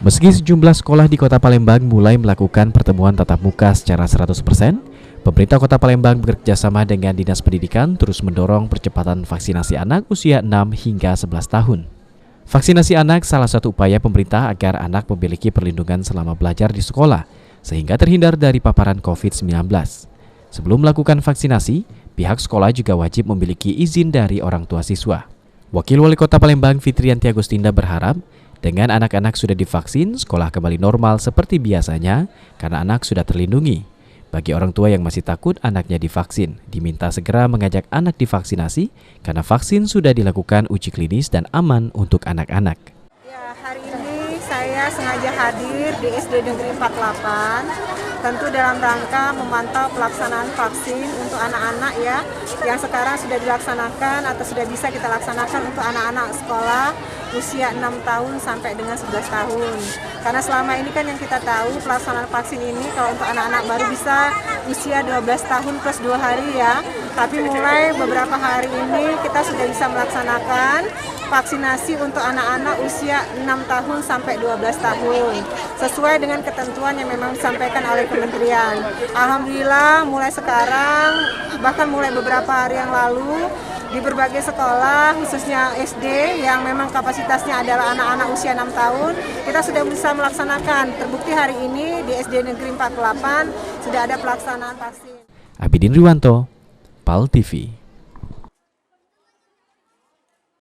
Meski sejumlah sekolah di Kota Palembang mulai melakukan pertemuan tatap muka secara 100%, pemerintah Kota Palembang bekerjasama dengan Dinas Pendidikan terus mendorong percepatan vaksinasi anak usia 6 hingga 11 tahun. Vaksinasi anak salah satu upaya pemerintah agar anak memiliki perlindungan selama belajar di sekolah, sehingga terhindar dari paparan COVID-19. Sebelum melakukan vaksinasi, pihak sekolah juga wajib memiliki izin dari orang tua siswa. Wakil Wali Kota Palembang Fitrianti Agustinda berharap, dengan anak-anak sudah divaksin, sekolah kembali normal seperti biasanya karena anak sudah terlindungi. Bagi orang tua yang masih takut anaknya divaksin, diminta segera mengajak anak divaksinasi karena vaksin sudah dilakukan uji klinis dan aman untuk anak-anak. Ya, hari ini saya sengaja hadir di SD Negeri 48, tentu dalam rangka memantau pelaksanaan vaksin untuk anak-anak ya, yang sekarang sudah dilaksanakan atau sudah bisa kita laksanakan untuk anak-anak sekolah usia 6 tahun sampai dengan 11 tahun. Karena selama ini kan yang kita tahu pelaksanaan vaksin ini kalau untuk anak-anak baru bisa usia 12 tahun plus 2 hari ya. Tapi mulai beberapa hari ini kita sudah bisa melaksanakan vaksinasi untuk anak-anak usia 6 tahun sampai 12 tahun. Sesuai dengan ketentuan yang memang disampaikan oleh Kementerian. Alhamdulillah mulai sekarang, bahkan mulai beberapa hari yang lalu, di berbagai sekolah, khususnya SD yang memang kapasitasnya adalah anak-anak usia 6 tahun, kita sudah bisa melaksanakan. Terbukti hari ini di SD Negeri 48 sudah ada pelaksanaan vaksin. Abidin Riwanto, PAL TV.